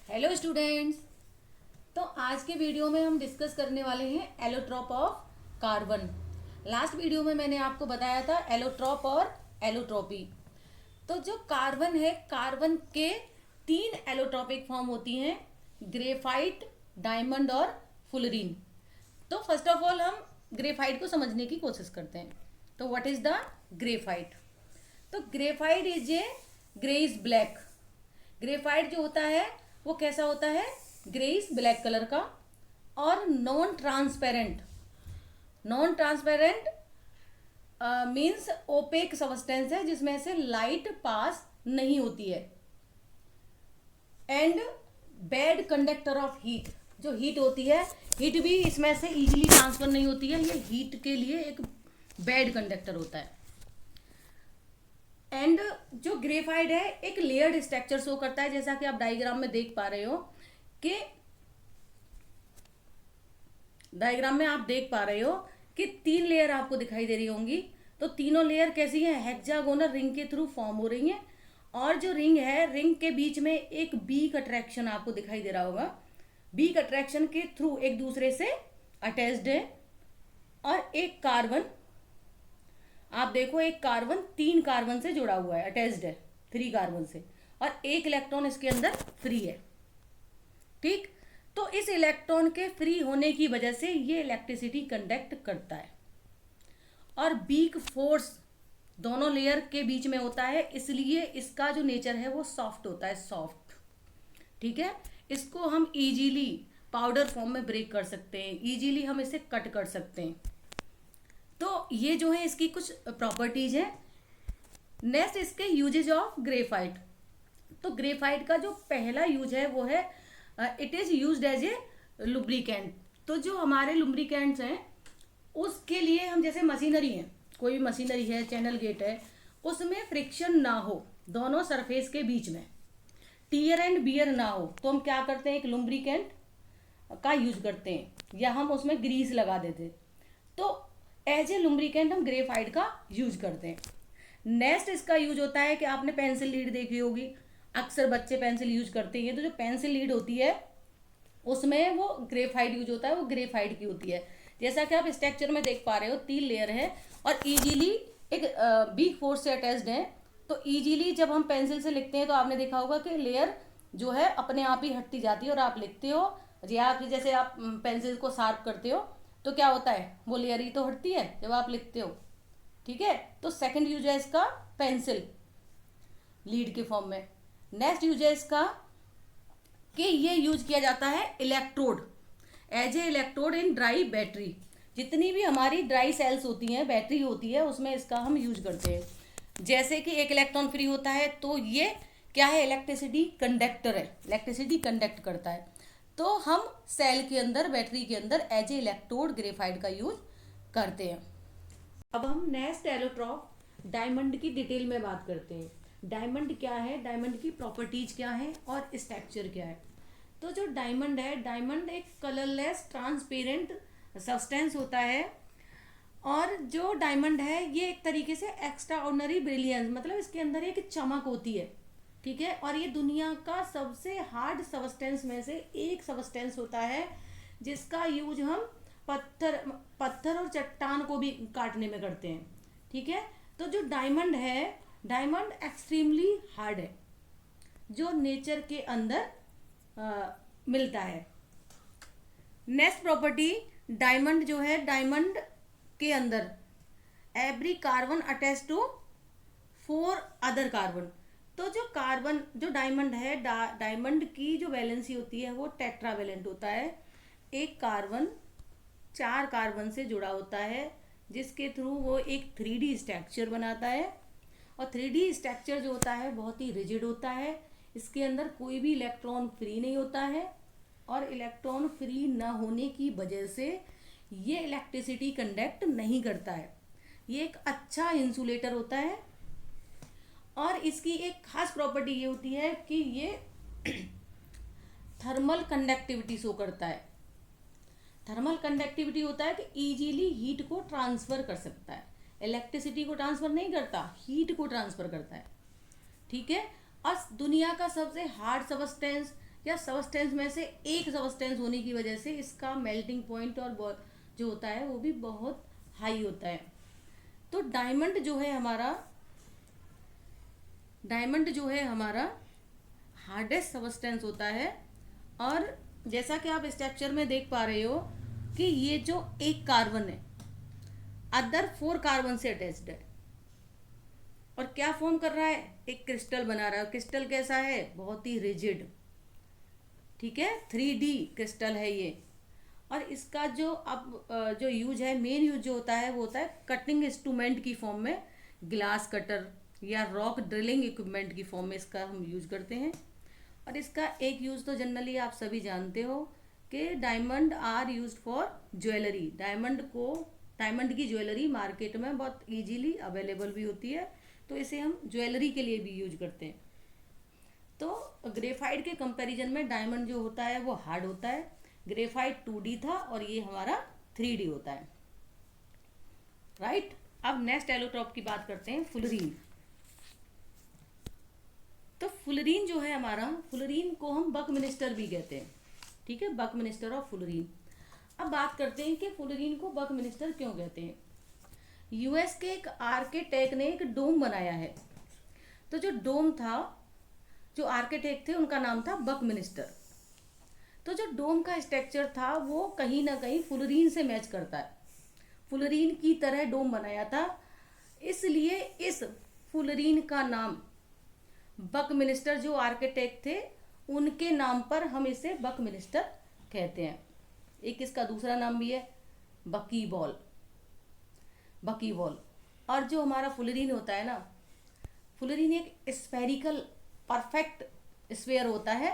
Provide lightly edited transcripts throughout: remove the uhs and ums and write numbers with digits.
Hello students. तो आज के वीडियो में हम डिस्कस करने वाले हैं allotrope of carbon. Last video में मैंने आपको बताया था एलोट्रॉप और एलोट्रॉपी। तो जो कार्बन है, कार्बन के 3 एलोट्रॉपिक फॉर्म होती हैं, ग्रेफाइट, डायमंड और फुलरीन। तो फर्स्ट ऑफ ऑल हम ग्रेफाइट को समझने की कोशिश करते हैं। तो व्हाट इज द ग्रेफाइट? तो graphite is a greyish black. Graphite जो होता है वो कैसा होता है? ग्रेइश ब्लैक कलर का और non transparent. Non transparent means opaque substance है जिसमें से लाइट पास नहीं होती है। And bad conductor of heat. जो हीट होती है, हीट भी इसमें से इजीली ट्रांसफर नहीं होती है। ये हीट के लिए एक बैड कंडक्टर होता है। एंड जो ग्रेफाइट है एक लेयर्ड स्ट्रक्चर शो करता है, जैसा कि आप डायग्राम में देख पा रहे हो कि डायग्राम में आप देख पा रहे हो कि 3 लेयर आपको दिखाई दे रही होंगी। तो तीनों लेयर कैसी है? हेक्सागोनल रिंग के थ्रू फॉर्म हो रही हैं। और जो रिंग है, रिंग के बीच में एक बीक अट्रैक्शन आपको दिखाई दे रहा होगा। बीक अट्रैक्शन के थ्रू एक दूसरे से अटैच्ड है। और एक कार्बन, आप देखो, एक कार्बन 3 कार्बन से जुड़ा हुआ है, अटैच्ड है 3 कार्बन से, और एक इलेक्ट्रॉन इसके अंदर फ्री है। ठीक, तो इस इलेक्ट्रॉन के फ्री होने की वजह से ये इलेक्ट्रिसिटी कंडक्ट करता है। और बीक फोर्स दोनों लेयर के बीच में होता है, इसलिए इसका जो नेचर है वो सॉफ्ट होता है, सॉफ्ट। ठीक है, इसको हम इजीली पाउडर फॉर्म में ब्रेक कर सकते हैं, इजीली हम इसे कट कर सकते हैं। तो ये जो है इसकी कुछ प्रॉपर्टीज है। नेक्स्ट इसके यूजेज ऑफ ग्रेफाइट। तो ग्रेफाइट का जो पहला यूज है वो है it is used as a lubricant. तो जो हमारे लुब्रिकेंट्स हैं उसके लिए हम, जैसे मशीनरी है, कोई भी मशीनरी है, चैनल गेट है, उसमें फ्रिक्शन ना हो दोनों सरफेस के बीच में, टीयर एंड बियर ना हो, तो हम क्या करते हैं? एक लुब्रिकेंट का यूज करते हैं, या हम उसमें ग्रीस लगा देते हैं। तो एज ए लुब्रिकेंट हम ग्रेफाइट का यूज करते हैं। नेक्स्ट इसका यूज होता है कि आपने पेंसिल लीड देखी होगी, अक्सर बच्चे पेंसिल यूज करते हैं। तो जो पेंसिल लीड होती है उसमें वो ग्रेफाइट यूज होता है, वो ग्रेफाइट की होती है। जैसा कि आप स्ट्रक्चर में देख पा रहे हो, 3 लेयर है और इजीली एक बीक फोर्स से अटैच्ड है। तो इजीली जब हम पेंसिल से लिखते हैं तो आपने देखा होगा कि लेयर जो है अपने आप ही हटती जाती है, और आप लिखते हो या फिर जैसे आप पेंसिल को शार्प करते हो तो क्या होता है? वो लेयर ही तो हटती है जब आप लिखते हो। ठीक है, तो सेकंड यूज है इसका पेंसिल लीड के फॉर्म में। नेक्स्ट यूज है इसका कि ये यूज किया जाता है electrode, as a electrode in dry battery. जितनी भी हमारी ड्राई सेल्स होती हैं, बैटरी होती है, उसमें इसका हम यूज करते हैं। जैसे कि एक इलेक्ट्रॉन फ्री होता है तो ये क्या है? इलेक्ट्रिसिटी कंडक्टर है, इलेक्ट्रिसिटी कंडक्ट करता है। तो हम सेल के अंदर, बैटरी के अंदर एज ए इलेक्ट्रोड ग्रेफाइट का यूज करते हैं। अब हम नेक्स्ट एलोट्रॉप डायमंड की डिटेल में बात करते हैं। डायमंड क्या है, डायमंड की प्रॉपर्टीज क्या है और स्ट्रक्चर क्या है। तो जो डायमंड है, डायमंड एक कलरलेस ट्रांसपेरेंट सब्सटेंस होता है। और जो डायमंड है ये एक तरीके से एक्स्ट्रा ऑर्डिनरी ब्रिलियंस, मतलब इसके अंदर एक चमक होती है। ठीक है, और ये दुनिया का सबसे हार्ड सब्सटेंस में से एक सब्सटेंस होता है, जिसका यूज हम पत्थर और चट्टान को भी काटने में करते हैं। ठीक है, तो जो डायमंड है, डायमंड एक्सट्रीमली हार्ड है, जो नेचर के अंदर मिलता है। नेक्स्ट प्रॉपर्टी, डायमंड जो है, डायमंड के अंदर every carbon attach to 4 other carbon. तो जो कार्बन, जो डायमंड है, डायमंड की जो वैलेंसी होती है वो टेट्रावेलेंट होता है। एक कार्बन 4 कार्बन से जुड़ा होता है, जिसके थ्रू वो एक 3D स्ट्रक्चर बनाता है। और 3D स्ट्रक्चर जो होता है बहुत ही रिजिड होता है, इसके अंदर कोई भी इलेक्ट्रॉन फ्री नहीं होता है। और इलेक्ट्रॉन फ्री न होने की वजह से ये इलेक्ट्रिसिटी कंडक्ट नहीं करता है। ये एक अच्छा इंसुलेटर होता है। और इसकी एक खास प्रॉपर्टी ये होती है कि ये थर्मल कंडक्टिविटी शो करता है। थर्मल कंडक्टिविटी होता है कि इजीली हीट को ट्रांसफर कर सकता है। इलेक्ट्रिसिटी को ट्रांसफर नहीं करता, हीट को ट्रांसफर करता है। ठीक है, और दुनिया का सबसे हार्ड सब्सटेंस या सबस्टेंस में से एक सबस्टेंस होने की वजह से इसका मेल्टिंग पॉइंट और जो होता है वो भी बहुत हाई होता है। तो डायमंड जो है हमारा हार्डेस्ट सबस्टेंस होता है। और जैसा कि आप स्ट्रक्चर में देख पा रहे हो कि ये जो एक कार्बन है अदर 4 कार्बन से अटैच्ड है और क्या फॉर्म कर रहा है, एक क्रिस्टल बना रहा है। क्रिस्टल कैसा है, बहुत ही रिजिड, ठीक है, 3D क्रिस्टल है ये। और इसका जो यूज है, मेन यूज जो होता है वो होता है कटिंग इंस्ट्रूमेंट की फॉर्म में, ग्लास कटर या रॉक ड्रिलिंग इक्विपमेंट की फॉर्म में इसका हम यूज करते हैं। और इसका एक यूज तो जनरली आप सभी जानते हो कि diamond are use for jewellery. Diamond की ज्वेलरी मार्केट में बहुत इजीली अवेलेबल भी होती है, तो इसे हम ज्वेलरी के लिए भी यूज करते हैं। तो ग्रेफाइट के कंपैरिजन में डायमंड जो होता है वो हार्ड होता है। ग्रेफाइट 2D था और ये हमारा 3D होता है, राइट। अब नेक्स्ट एलोट्रॉप की बात करते हैं, फुलरीन। तो फुलरीन जो है हमारा, फुलरीन को हम बकमिनिस्टर भी कहते हैं, ठीक है, बकमिनिस्टर ऑफ फुलरीन। अब बात करते हैं कि फुलरीन को बकमिनिस्टर क्यों कहते हैं। यूएस के एक आर्किटेक्ट ने एक डोम बनाया है। तो जो डोम था, जो आर्किटेक्ट थे उनका नाम था बकमिनिस्टर। तो जो डोम का स्ट्रक्चर था वो कहीं ना कहीं फुलरीन से मैच करता है, फुलरीन की तरह डोम बनाया था, इसलिए इस फुलरीन का नाम बकमिनिस्टर, जो आर्किटेक्ट थे उनके नाम पर हम इसे बकमिनिस्टर कहते हैं। एक इसका दूसरा नाम भी है बकी बॉल। और जो हमारा फुलरीन होता है ना, फुलरीन एक स्फेरिकल परफेक्ट स्फीयर होता है,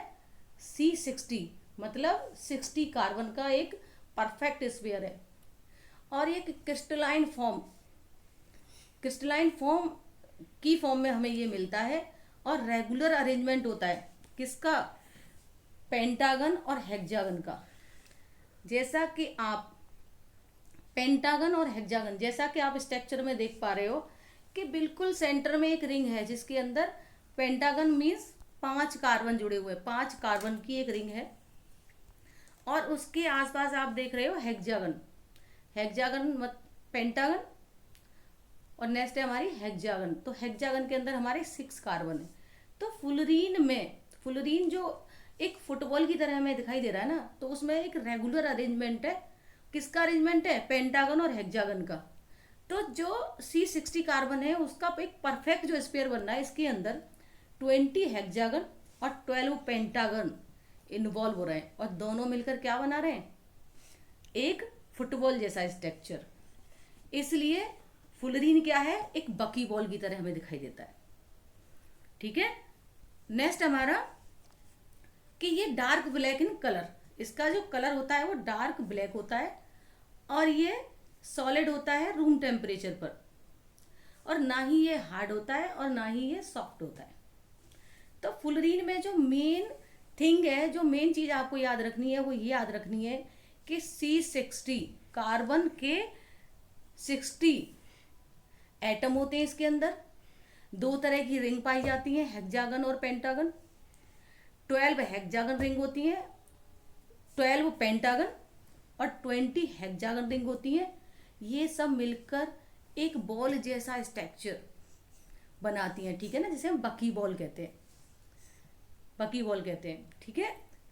C60, मतलब 60 कार्बन का एक परफेक्ट स्फीयर है। और एक क्रिस्टलाइन फॉर्म की फॉर्म में हमें ये मिलता है। और रेगुलर अरेंजमेंट होता है किसका, पेंटागन और हेक्सागन का। जैसा कि आप पेंटागन और हेक्सागन, जैसा कि आप स्ट्रक्चर में देख पा रहे हो कि बिल्कुल सेंटर में एक रिंग है जिसके अंदर पेंटागन मीन्स 5 कार्बन जुड़े हुए, 5 कार्बन की एक रिंग है। और उसके आसपास आप देख रहे हो हेक्सागन पेंटागन, और नेक्स्ट है हमारी हेक्सागन। तो हेक्सागन के अंदर हमारे 6 कार्बन है। तो फुलरीन जो एक फुटबॉल की तरह हमें दिखाई दे रहा है ना, तो उसमें एक रेगुलर अरेंजमेंट है। किसका अरेंजमेंट है, पेंटागन और हेक्सागन का। तो जो C60 कार्बन है उसका एक परफेक्ट जो स्पेयर बन रहा है, इसके अंदर 20 हेक्सागन और 12 पेंटागन इन्वॉल्व हो रहे हैं, और दोनों मिलकर क्या बना रहे हैं, एक फुटबॉल जैसा स्ट्रक्चर। इसलिए फुलरीन क्या है, एक बकी बॉल की तरह हमें दिखाई देता है, ठीक है। नेक्स्ट हमारा कि ये डार्क ब्लैक इन कलर, इसका जो कलर होता है वो डार्क ब्लैक होता है, और ये सॉलिड होता है रूम टेम्परेचर पर, और ना ही ये हार्ड होता है और ना ही ये सॉफ्ट होता है। तो फुलरीन में जो मेन थिंग है, जो मेन चीज आपको याद रखनी है, वो ये याद रखनी है कि C60 कार्बन के 60 एटम होते हैं इसके अंदर। 2 तरह की रिंग पाई जाती हैं, हेक्सागन और पेंटागन। 12 हेक्सागन रिंग होती हैं, 12 पेंटागन और 20 हेक्सागन रिंग होती हैं। ये सब मिलकर एक बॉल जैसा स्ट्रक्चर बनाती हैं, ठीक है ना, जिसे हम बकी बॉल कहते हैं, ठीक है।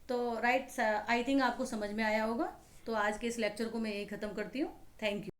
तो राइट, आई थिंक आपको समझ में आया होगा। तो आज के इस लेक्चर को मैं यही ख़त्म करती हूँ। Thank you.